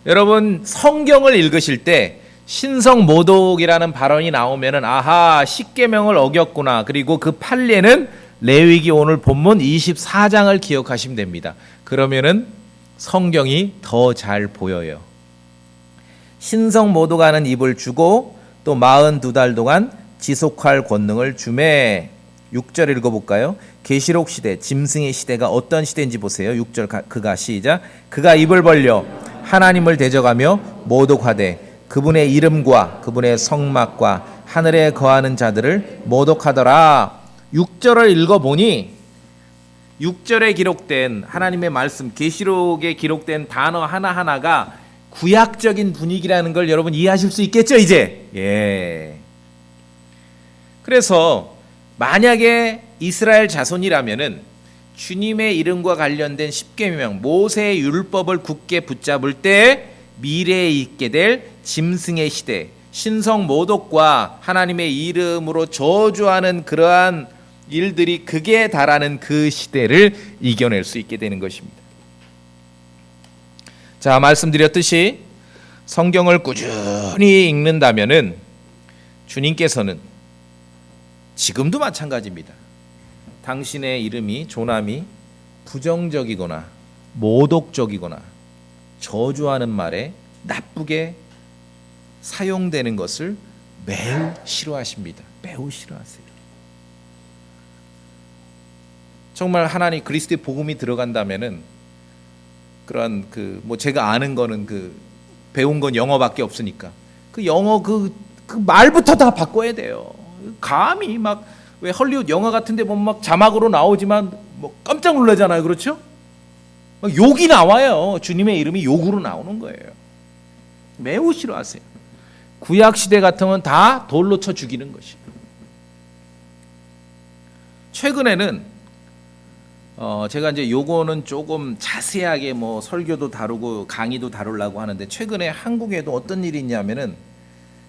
여러분, 성경을 읽으실 때 신성 모독이라는 발언이 나오면은 아하, 십계명을 어겼구나. 그리고 그 판례는 레위기 오늘 본문 24장을 기억하시면 됩니다. 그러면은 성경이 더 잘 보여요. 신성 모독하는 입을 주고 또 42달 동안 지속할 권능을 주매. 6절 읽어볼까요? 계시록 시대, 짐승의 시대가 어떤 시대인지 보세요. 6절 그가 시작. 그가 입을 벌려 하나님을 대적하며 모독하되 그분의 이름과 그분의 성막과 하늘에 거하는 자들을 모독하더라. 6절을 읽어보니 6절에 기록된 하나님의 말씀, 계시록에 기록된 단어 하나하나가 구약적인 분위기라는 걸 여러분 이해하실 수 있겠죠, 이제? 예. 그래서 만약에 이스라엘 자손이라면은 주님의 이름과 관련된 십계명, 모세의 율법을 굳게 붙잡을 때 미래에 있게 될 짐승의 시대, 신성 모독과 하나님의 이름으로 저주하는 그러한 일들이 극에 달하는 그 시대를 이겨낼 수 있게 되는 것입니다. 자, 말씀드렸듯이 성경을 꾸준히 읽는다면은 주님께서는 지금도 마찬가지입니다. 당신의 이름이, 조남이 부정적이거나 모독적이거나 저주하는 말에 나쁘게 사용되는 것을 매우 싫어하십니다. 매우 싫어하세요. 정말 하나님 그리스도의 복음이 들어간다면은 그런 제가 아는 거는 배운 건 영어밖에 없으니까 그 영어 그 말부터 다 바꿔야 돼요. 감히 왜 헐리우드 영화 같은데 보면 자막으로 나오지만 깜짝 놀라잖아요, 그렇죠? 욕이 나와요. 주님의 이름이 욕으로 나오는 거예요. 매우 싫어하세요. 구약 시대 같으면 다 돌로 쳐 죽이는 것이에요. 최근에는 제가 이제 요거는 조금 자세하게 설교도 다루고 강의도 다루려고 하는데, 최근에 한국에도 어떤 일이 있냐면은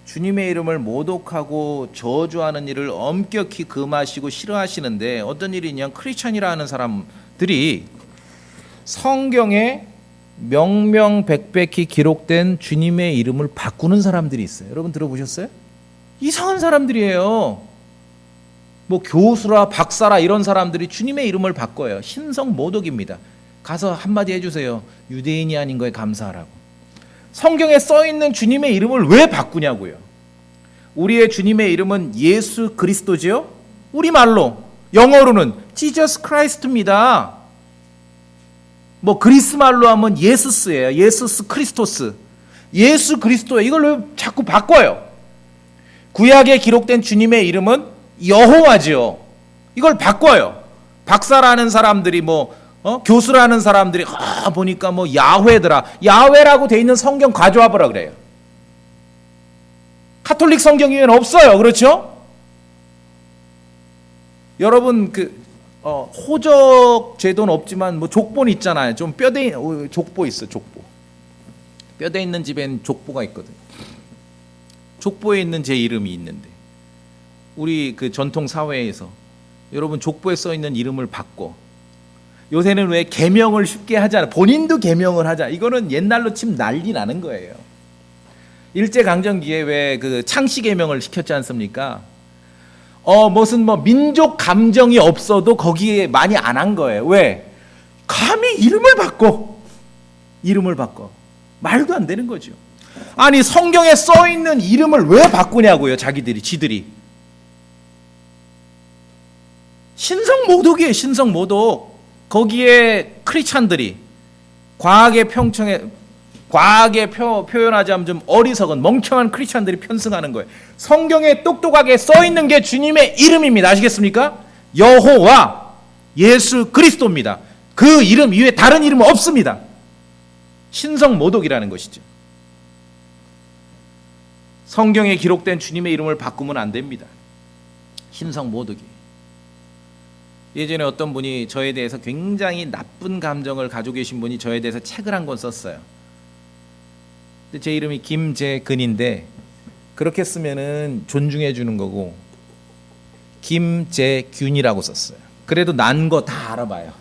주님의 이름을 모독하고 저주하는 일을 엄격히 금하시고 싫어하시는데, 어떤 일이 있냐면 크리스찬이라 하는 사람들이 성경에 명명백백히 기록된 주님의 이름을 바꾸는 사람들이 있어요. 여러분 들어보셨어요? 이상한 사람들이에요. 뭐 교수라 박사라 이런 사람들이 주님의 이름을 바꿔요. 신성 모독입니다. 가서 한마디 해주세요. 유대인이 아닌 거에 감사하라고. 성경에 써 있는 주님의 이름을 왜 바꾸냐고요. 우리의 주님의 이름은 예수 그리스도지요. 우리말로 영어로는 Jesus Christ입니다. 뭐 그리스 말로 하면 예수스예요. 예수스 크리스토스. 예수 그리스도예요. 이걸 왜 자꾸 바꿔요? 구약에 기록된 주님의 이름은 여호와지요. 이걸 바꿔요. 박사라는 사람들이 교수라는 사람들이 보니까 야훼더라. 야훼라고 돼 있는 성경 가져와 보라 그래요. 카톨릭 성경에는 없어요. 그렇죠? 여러분 호적 제도는 없지만 족보는 있잖아요. 좀 뼈대 족보 있어. 족보. 뼈대 있는 집엔 족보가 있거든요. 족보에 있는 제 이름이 있는데 우리 전통 사회에서 여러분 족보에 써 있는 이름을 바꿔. 요새는 왜 개명을 쉽게 하잖아. 본인도 개명을 하자. 이거는 옛날로 치면 난리 나는 거예요. 일제강점기에 왜 창씨 개명을 시켰지 않습니까? 무슨 민족 감정이 없어도 거기에 많이 안 한 거예요. 왜? 감히 이름을 바꿔. 이름을 바꿔. 말도 안 되는 거죠. 아니 성경에 써 있는 이름을 왜 바꾸냐고요. 지들이. 신성 모독이에요. 신성 모독. 거기에 크리스찬들이 과하게 표현하자면 좀 어리석은 멍청한 크리스찬들이 편승하는 거예요. 성경에 똑똑하게 써 있는 게 주님의 이름입니다. 아시겠습니까? 여호와 예수 그리스도입니다. 그 이름 이외에 다른 이름은 없습니다. 신성 모독이라는 것이죠. 성경에 기록된 주님의 이름을 바꾸면 안 됩니다. 신성 모독이. 예전에 어떤 분이 저에 대해서 굉장히 나쁜 감정을 가지고 계신 분이 저에 대해서 책을 한 권 썼어요. 제 이름이 김재근인데 그렇게 쓰면은 존중해 주는 거고 김재균이라고 썼어요. 그래도 난 거 다 알아봐요.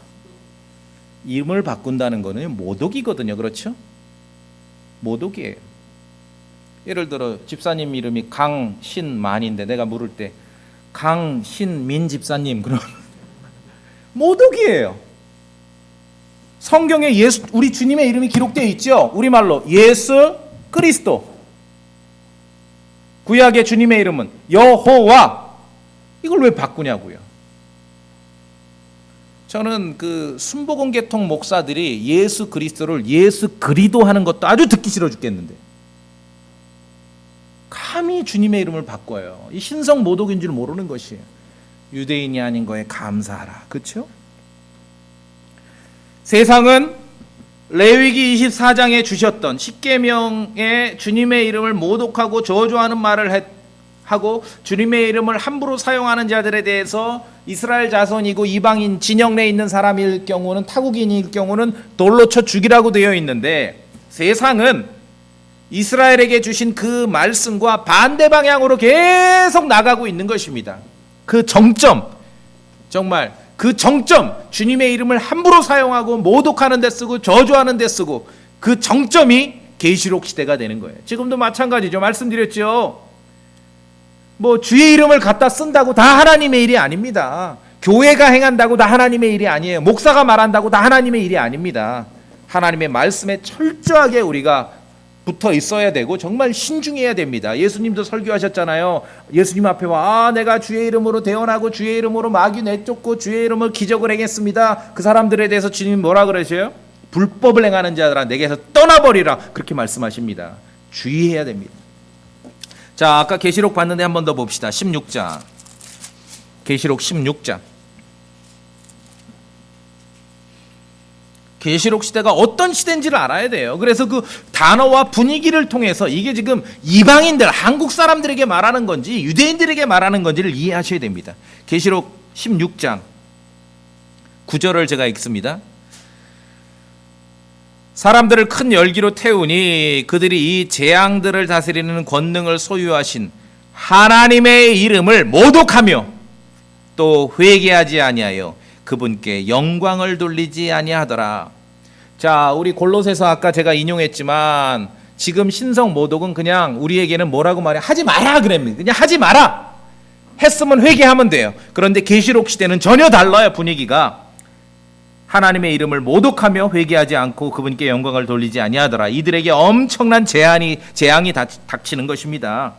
이름을 바꾼다는 거는 모독이거든요. 그렇죠? 모독이에요. 예를 들어 집사님 이름이 강신만인데 내가 물을 때 강신민 집사님 그럼 모독이에요. 성경에 우리 주님의 이름이 기록되어 있죠. 우리말로 예수 그리스도. 구약의 주님의 이름은 여호와. 이걸 왜 바꾸냐고요. 저는 순복음계통 목사들이 예수 그리스도를 예수 그리도 하는 것도 아주 듣기 싫어 죽겠는데 감히 주님의 이름을 바꿔요. 이 신성 모독인 줄 모르는 것이에요. 유대인이 아닌 거에 감사하라. 그렇죠? 세상은 레위기 24장에 주셨던 십계명에 주님의 이름을 모독하고 저주하는 말을 하고 주님의 이름을 함부로 사용하는 자들에 대해서 이스라엘 자손이고 이방인 진영 내에 있는 사람일 경우는 타국인일 경우는 돌로 쳐 죽이라고 되어 있는데 세상은 이스라엘에게 주신 그 말씀과 반대 방향으로 계속 나가고 있는 것입니다. 그 정점, 정말 그 정점, 주님의 이름을 함부로 사용하고 모독하는 데 쓰고 저주하는 데 쓰고 그 정점이 계시록 시대가 되는 거예요. 지금도 마찬가지죠. 말씀드렸죠. 주의 이름을 갖다 쓴다고 다 하나님의 일이 아닙니다. 교회가 행한다고 다 하나님의 일이 아니에요. 목사가 말한다고 다 하나님의 일이 아닙니다. 하나님의 말씀에 철저하게 우리가 붙어 있어야 되고 정말 신중해야 됩니다. 예수님도 설교하셨잖아요. 예수님 앞에 와 내가 주의 이름으로 대언하고 주의 이름으로 마귀 내쫓고 주의 이름으로 기적을 행했습니다. 그 사람들에 대해서 주님 뭐라 그러셔요? 불법을 행하는 자들아 내게서 떠나버리라. 그렇게 말씀하십니다. 주의해야 됩니다. 자, 아까 계시록 봤는데 한 번 더 봅시다. 16장. 계시록 16장. 계시록 시대가 어떤 시대인지를 알아야 돼요. 그래서 그 단어와 분위기를 통해서 이게 지금 이방인들, 한국 사람들에게 말하는 건지 유대인들에게 말하는 건지를 이해하셔야 됩니다. 계시록 16장 9절을 제가 읽습니다. 사람들을 큰 열기로 태우니 그들이 이 재앙들을 다스리는 권능을 소유하신 하나님의 이름을 모독하며 또 회개하지 아니하여 그분께 영광을 돌리지 아니하더라. 자, 우리 골로새서 아까 제가 인용했지만 지금 신성 모독은 그냥 우리에게는 뭐라고 말해? 하지 마라 그럽니다. 그냥 하지 마라. 했으면 회개하면 돼요. 그런데 계시록 시대는 전혀 달라요. 분위기가. 하나님의 이름을 모독하며 회개하지 않고 그분께 영광을 돌리지 아니하더라. 이들에게 엄청난 재앙이 닥치는 것입니다.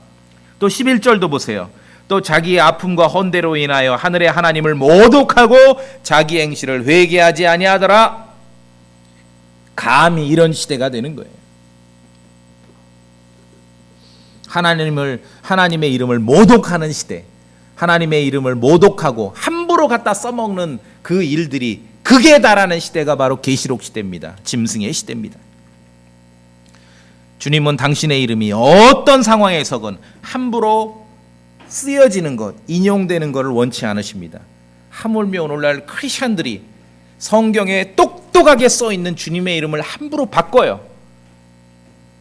또 11절도 보세요. 또 자기의 아픔과 헌대로 인하여 하늘의 하나님을 모독하고 자기 행실을 회개하지 아니하더라. 감히 이런 시대가 되는 거예요. 하나님의 이름을 모독하는 시대, 하나님의 이름을 모독하고 함부로 갖다 써먹는 그 일들이 극에 달하는 시대가 바로 계시록 시대입니다. 짐승의 시대입니다. 주님은 당신의 이름이 어떤 상황에서건 함부로 쓰여지는 것, 인용되는 것을 원치 않으십니다. 하물며 오늘날 크리스천들이 성경에 똑똑하게 써있는 주님의 이름을 함부로 바꿔요.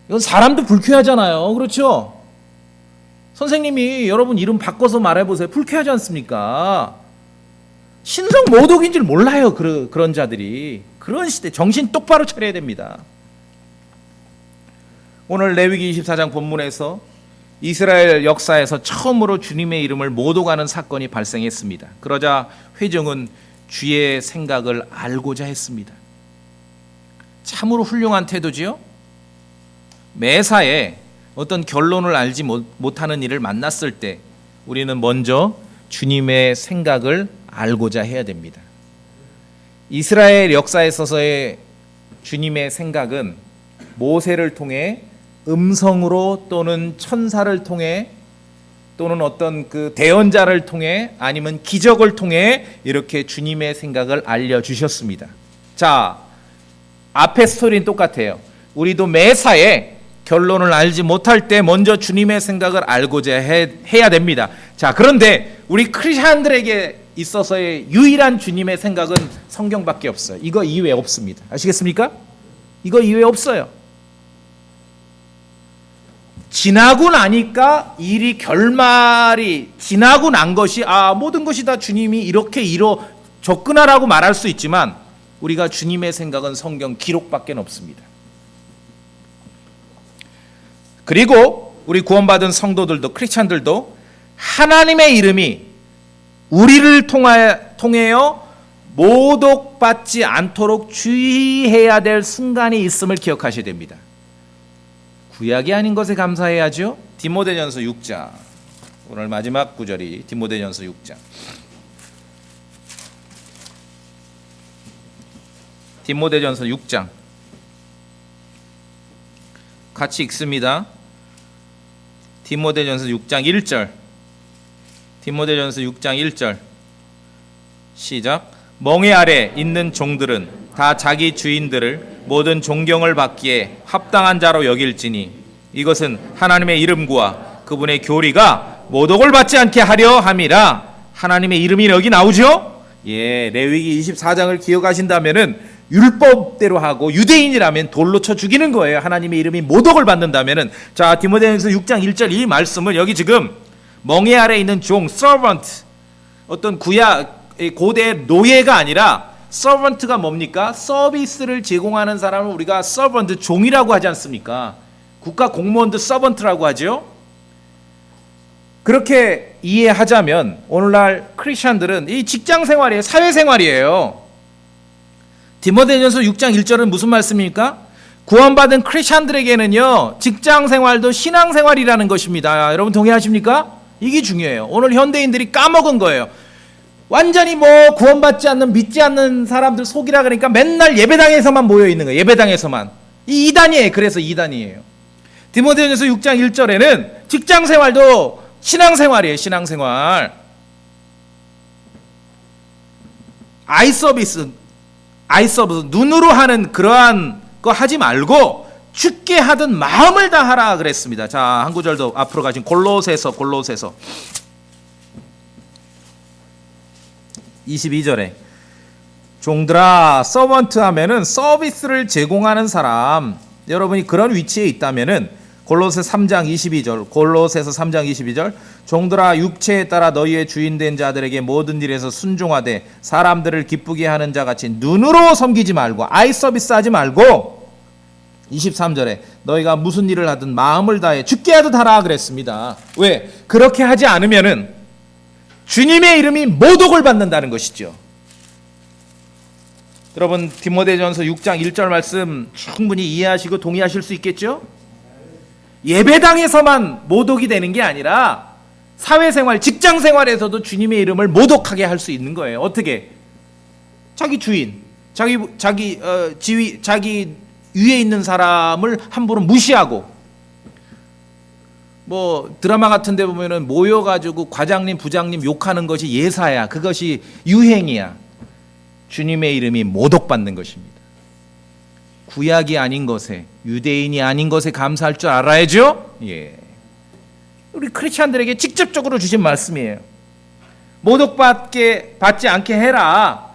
이건 사람도 불쾌하잖아요. 그렇죠? 선생님이 여러분 이름 바꿔서 말해보세요. 불쾌하지 않습니까? 신성 모독인 줄 몰라요. 그런 자들이. 그런 시대 정신 똑바로 차려야 됩니다. 오늘 레위기 24장 본문에서 이스라엘 역사에서 처음으로 주님의 이름을 모독하는 사건이 발생했습니다. 그러자 회중은 주의 생각을 알고자 했습니다. 참으로 훌륭한 태도지요. 매사에 어떤 결론을 알지 못하는 일을 만났을 때 우리는 먼저 주님의 생각을 알고자 해야 됩니다. 이스라엘 역사에 있어서의 주님의 생각은 모세를 통해 음성으로 또는 천사를 통해 또는 어떤 그 대언자를 통해 아니면 기적을 통해 이렇게 주님의 생각을 알려주셨습니다. 자, 앞에 스토리는 똑같아요. 우리도 매사에 결론을 알지 못할 때 먼저 주님의 생각을 알고자 해야 됩니다. 자, 그런데 우리 크리스천들에게 있어서의 유일한 주님의 생각은 성경밖에 없어요. 이거 이외에 없습니다. 아시겠습니까? 이거 이외에 없어요. 지나고 나니까 일이 결말이 지나고 난 것이 모든 것이 다 주님이 이렇게 접근하라고 말할 수 있지만 우리가 주님의 생각은 성경 기록밖에 없습니다. 그리고 우리 구원받은 성도들도 크리스찬들도 하나님의 이름이 우리를 통하여 모독받지 않도록 주의해야 될 순간이 있음을 기억하셔야 됩니다. 구약이 아닌 것에 감사해야죠. 디모데전서 6장 오늘 마지막 구절이 디모데전서 6장. 디모데전서 6장 같이 읽습니다. 디모데전서 6장 1절. 디모데전서 6장 1절 시작. 멍에 아래 있는 종들은 다 자기 주인들을 모든 존경을 받기에 합당한 자로 여길지니 이것은 하나님의 이름과 그분의 교리가 모독을 받지 않게 하려 함이라. 하나님의 이름이 여기 나오죠? 예, 레위기 24장을 기억하신다면은 율법대로 하고 유대인이라면 돌로 쳐 죽이는 거예요. 하나님의 이름이 모독을 받는다면은. 자, 디모데전서 6장 1절 이 말씀을 여기 지금 멍에 아래 있는 종, servant, 어떤 고대 노예가 아니라 servant가 뭡니까? 서비스를 제공하는 사람을 우리가 servant, 종이라고 하지 않습니까? 국가 공무원도 servant라고 하죠. 그렇게 이해하자면 오늘날 크리스천들은 이 직장 생활이에요. 사회 생활이에요. 디모데전서 6장 1절은 무슨 말씀입니까? 구원받은 크리스천들에게는요, 직장 생활도 신앙 생활이라는 것입니다. 여러분 동의하십니까? 이게 중요해요. 오늘 현대인들이 까먹은 거예요. 완전히 구원받지 않는, 믿지 않는 사람들 속이라 그러니까 맨날 예배당에서만 모여 있는 거예요. 예배당에서만. 이 이단이에요. 그래서 이단이에요. 디모데전서 6장 1절에는 직장 생활도 신앙 생활이에요. 신앙 생활. 아이 서비스 눈으로 하는 그러한 거 하지 말고 죽게 하든 마음을 다하라 그랬습니다. 자, 한 구절 더 앞으로 가신 골로새서 22절에 종들아, 서번트 하면은 서비스를 제공하는 사람. 여러분이 그런 위치에 있다면은 골로새 3장 22절, 골로새서 3장 22절, 종들아 육체에 따라 너희의 주인된 자들에게 모든 일에서 순종하되 사람들을 기쁘게 하는 자같이 눈으로 섬기지 말고 아이 서비스 하지 말고 23절에 너희가 무슨 일을 하든 마음을 다해 죽게 하듯 하라 그랬습니다. 왜? 그렇게 하지 않으면은 주님의 이름이 모독을 받는다는 것이죠. 여러분 디모데전서 6장 1절 말씀 충분히 이해하시고 동의하실 수 있겠죠? 예배당에서만 모독이 되는 게 아니라 사회생활, 직장생활에서도 주님의 이름을 모독하게 할 수 있는 거예요. 어떻게? 자기 주인, 자기 지위, 자기 위에 있는 사람을 함부로 무시하고, 뭐 드라마 같은 데 보면은 모여가지고 과장님, 부장님 욕하는 것이 예사야. 그것이 유행이야. 주님의 이름이 모독받는 것입니다. 구약이 아닌 것에, 유대인이 아닌 것에 감사할 줄 알아야죠. 예. 우리 크리스찬들에게 직접적으로 주신 말씀이에요. 모독받지 않게 해라.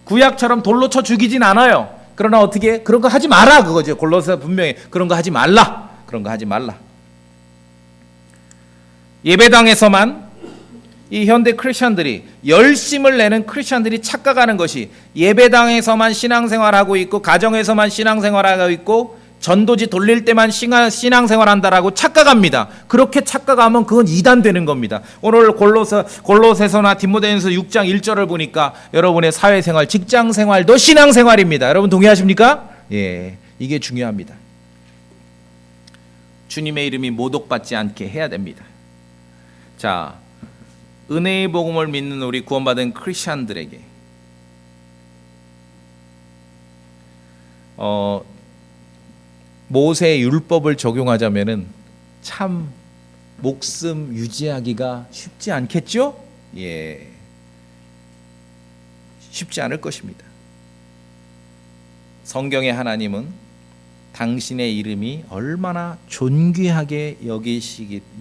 구약처럼 돌로 쳐 죽이진 않아요. 그러나 어떻게? 그런 거 하지 마라 그거죠. 골로새 분명히 그런 거 하지 말라. 그런 거 하지 말라. 예배당에서만 이 현대 크리스천들이, 열심을 내는 크리스천들이 착각하는 것이, 예배당에서만 신앙생활하고 있고 가정에서만 신앙생활하고 있고 전도지 돌릴 때만 신앙생활한다라고 착각합니다. 그렇게 착각하면 그건 이단되는 겁니다. 오늘 골로새서나 디모데전서 6장 1절을 보니까 여러분의 사회생활, 직장생활도 신앙생활입니다. 여러분 동의하십니까? 예, 이게 중요합니다. 주님의 이름이 모독받지 않게 해야 됩니다. 자, 은혜의 복음을 믿는 우리 구원받은 크리스천들에게 모세의 율법을 적용하자면은 참 목숨 유지하기가 쉽지 않겠죠? 예, 쉽지 않을 것입니다. 성경의 하나님은 당신의 이름이 얼마나 존귀하게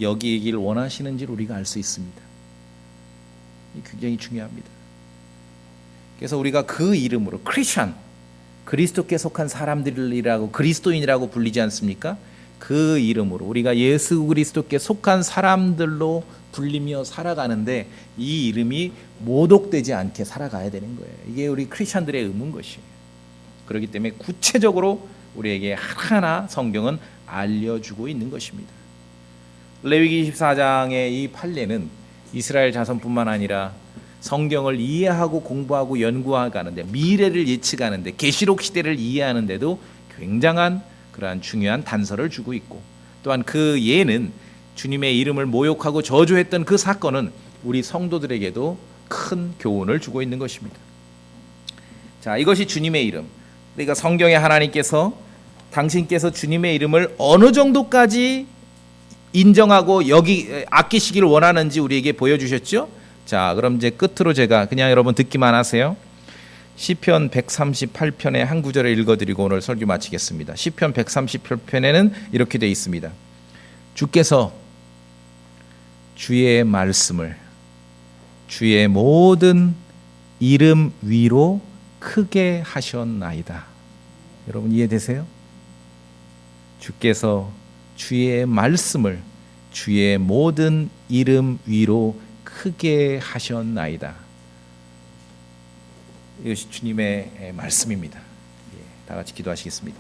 여기길 원하시는지를 우리가 알 수 있습니다. 굉장히 중요합니다. 그래서 우리가 그 이름으로 크리스천, 그리스도께 속한 사람들이라고, 그리스도인이라고 불리지 않습니까? 그 이름으로 우리가 예수 그리스도께 속한 사람들로 불리며 살아가는데 이 이름이 모독되지 않게 살아가야 되는 거예요. 이게 우리 크리스천들의 의무인 것이에요. 그렇기 때문에 구체적으로 우리에게 하나하나 성경은 알려주고 있는 것입니다. 레위기 24장의 이 판례는 이스라엘 자손뿐만 아니라 성경을 이해하고 공부하고 연구하는데, 미래를 예측하는데, 계시록 시대를 이해하는데도 굉장한 그러한 중요한 단서를 주고 있고, 또한 그 예는 주님의 이름을 모욕하고 저주했던 그 사건은 우리 성도들에게도 큰 교훈을 주고 있는 것입니다. 자, 이것이 주님의 이름. 그러니까 성경에 하나님께서 당신께서 주님의 이름을 어느 정도까지 인정하고 아끼시기를 원하는지 우리에게 보여주셨죠. 자, 그럼 이제 끝으로 제가 그냥 여러분 듣기만 하세요. 시편 138편의 한 구절을 읽어드리고 오늘 설교 마치겠습니다. 시편 138편에는 이렇게 되어 있습니다. 주께서 주의 말씀을 주의 모든 이름 위로 크게 하셨나이다. 여러분 이해되세요? 주께서 주의 말씀을 주의 모든 이름 위로 크게 하셨나이다. 이것이 주님의 말씀입니다. 다 같이 기도하시겠습니다.